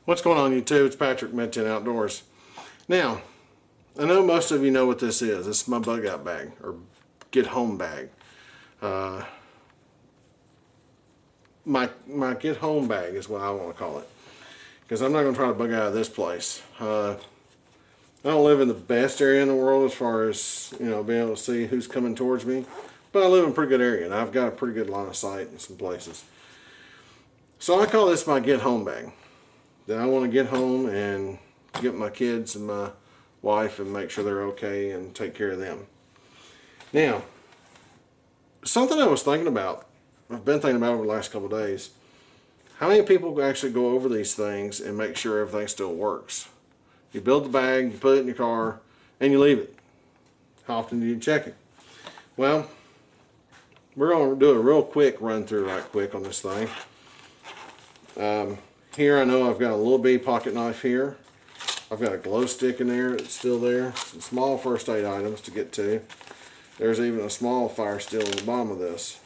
What's going on, YouTube? It's Patrick, Med 10 Outdoors. Now, I know most of you know what this is. This is my bug out bag, or get home bag. My get home bag is what I want to call it, because I'm not going to try to bug out of this place. I don't live in the best area in the world as far as, you know, being able to see who's coming towards me, but I live in a pretty good area and I've got a pretty good line of sight in some places. So I call this my get home bag. Then I want to get home and get my kids and my wife and make sure they're okay and take care of them. Now, something I was thinking about, I've been thinking about over the last couple of days, how many people actually go over these things and make sure everything still works? You build the bag, you put it in your car, and you leave it. How often do you check it? Well, we're going to do a real quick run through right quick on this thing. Here I know I've got a little bitty pocket knife here. I've got a glow stick in there that's still there. Some small first aid items to get to. There's even a small fire steel in the bottom of this.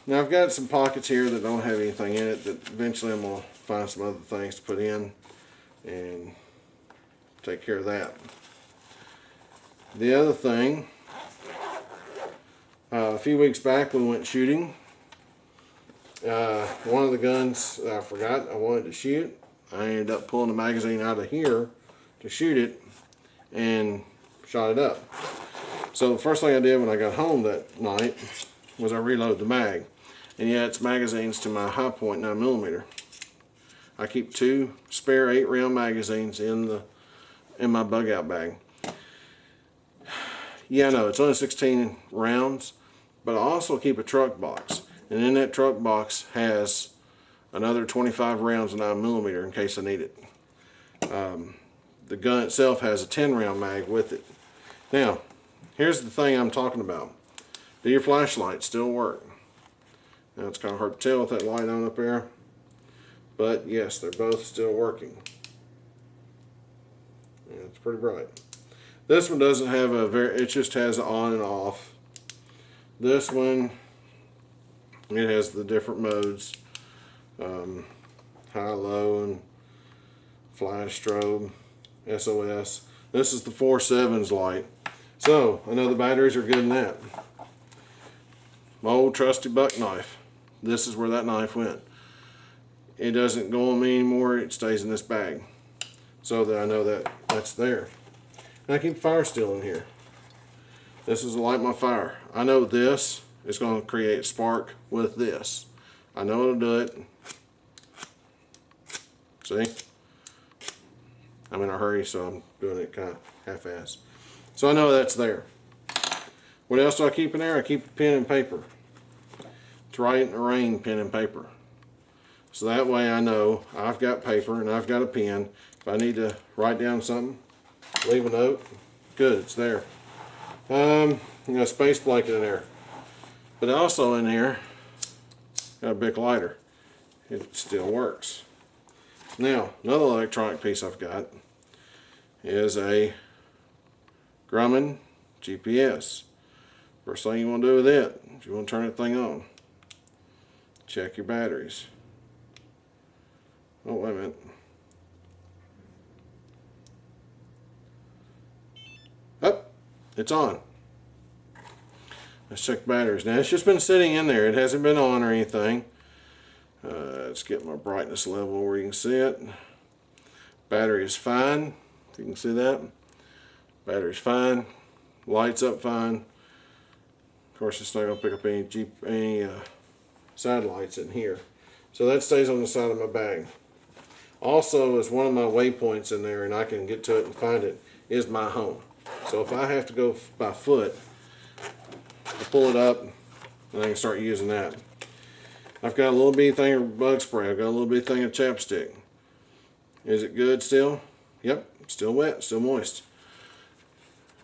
Now I've got some pockets here that don't have anything in it that eventually I'm going to find some other things to put in and take care of that. The other thing, a few weeks back we went shooting. One of the guns that I forgot I wanted to shoot, I ended up pulling the magazine out of here to shoot it and shot it up. So the first thing I did when I got home that night was I reloaded the mag. And yeah, it's magazines to my Hi-Point 9mm. I keep 2 spare 8-round magazines in my bug out bag. Yeah, I know it's only 16 rounds, but I also keep a truck box. And in that truck box has another 25 rounds of 9mm in case I need it. The gun itself has a 10-round mag with it. Now, here's the thing I'm talking about. Do your flashlights still work? Now it's kind of hard to tell with that light on up there, but yes, they're both still working. Yeah, it's pretty bright. This one doesn't have it just has an on and off. This one, it has the different modes, high, low, and flash, strobe, SOS. This is the 4.7's light. So, I know the batteries are good in that. My old trusty buck knife. This is where that knife went. It doesn't go on me anymore, it stays in this bag. So that I know that that's there. And I keep fire steel in here. This is to light my fire. I know this is going to create spark with this. I know it'll do it. See? I'm in a hurry, so I'm doing it kind of half-assed. So I know that's there. What else do I keep in there? I keep a pen and paper. It's Write in the Rain pen and paper. So that way I know I've got paper and I've got a pen. If I need to write down something, leave a note, good, it's there. You got a space blanket in there. But also in here, got a Bic lighter. It still works. Now, another electronic piece I've got is a Grumman GPS. First thing you want to do with it is you want to turn that thing on. Check your batteries. Oh, wait a minute. Oh, it's on. Let's check the batteries. Now, it's just been sitting in there. It hasn't been on or anything. Let's get my brightness level where you can see it. Battery is fine. If you can see that. Battery's fine. Lights up fine. Of course, it's not going to pick up any satellites in here. So that stays on the side of my bag. Also, is one of my waypoints in there, and I can get to it and find it, is my home. So if I have to go by foot, I pull it up, and I can start using that. I've got a little bitty thing of bug spray. I've got a little bitty thing of chapstick. Is it good still? Yep, still wet, still moist.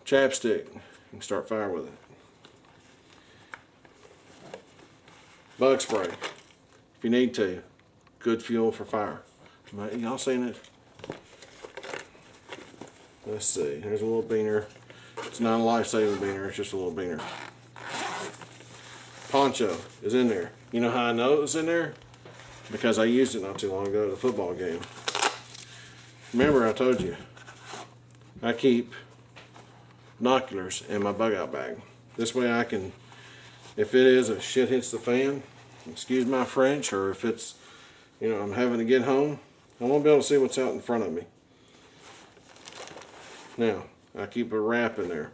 Chapstick, you can start fire with it. Bug spray, if you need to. Good fuel for fire. Y'all seen it? Let's see, there's a little beaner. It's not a life-saving beaner, it's just a little beaner. Poncho is in there. You know how I know it was in there? Because I used it not too long ago at a football game. remember I told you, I keep binoculars in my bug out bag. This way I can, if it is a shit hits the fan, excuse my French, or if it's, you know, I'm having to get home, I won't be able to see what's out in front of me. Now, I keep a wrap in there.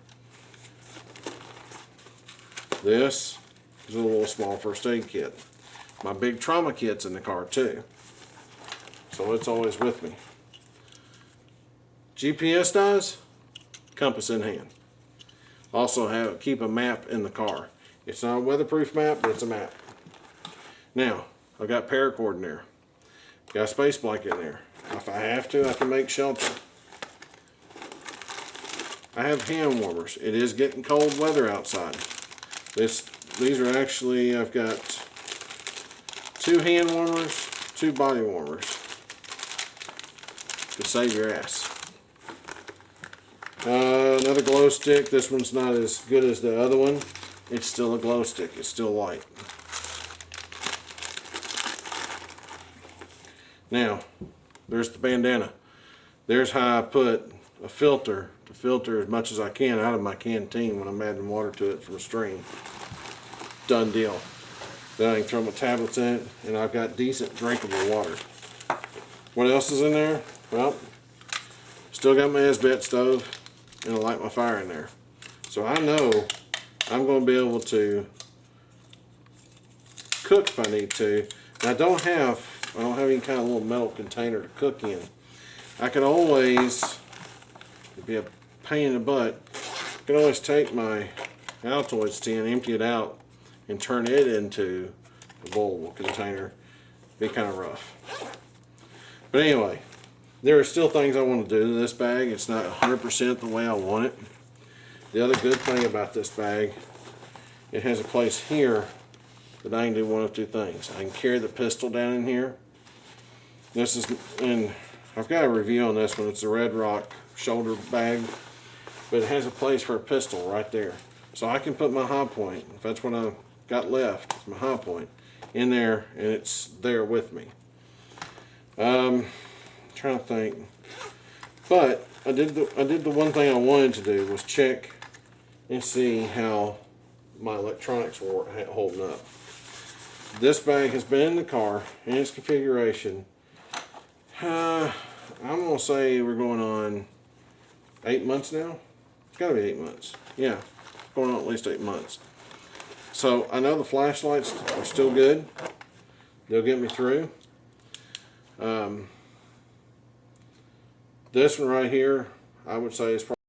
This is a little small first aid kit. My big trauma kit's in the car too, so it's always with me. GPS dies, compass in hand. Also keep a map in the car. It's not a weatherproof map, but it's a map. Now, I've got paracord in there. Got a space blanket in there. If I have to, I can make shelter. I have hand warmers. It is getting cold weather outside. These are actually, I've got 2 hand warmers, 2 body warmers to save your ass. Another glow stick. This one's not as good as the other one. It's still a glow stick. It's still light. Now, there's the bandana. There's how I put a filter to filter as much as I can out of my canteen when I'm adding water to it from a stream. Done deal. Then I can throw my tablets in it, and I've got decent drinkable water. What else is in there? Well, still got my Esbet stove, and I light my fire in there. So I know I'm going to be able to cook if I need to. And I don't have any kind of little metal container to cook in. I can always, it'd be a pain in the butt, I can always take my Altoids tin, empty it out, and turn it into a bowl container. Be kind of rough. But anyway, there are still things I want to do to this bag. It's not 100% the way I want it. The other good thing about this bag, it has a place here that I can do one of 2 things. I can carry the pistol down in here. This is, and I've got a review on this one. It's a Red Rock shoulder bag, but it has a place for a pistol right there. So I can put my high point, if that's what I've got left, my high point, in there, and it's there with me. Trying to think. But I did the one thing I wanted to do was check and see how my electronics were holding up. This bag has been in the car in its configuration. I'm gonna say we're going on 8 months now. It's gotta be 8 months. Yeah, going on at least 8 months. So I know the flashlights are still good. They'll get me through. This one right here, I would say is probably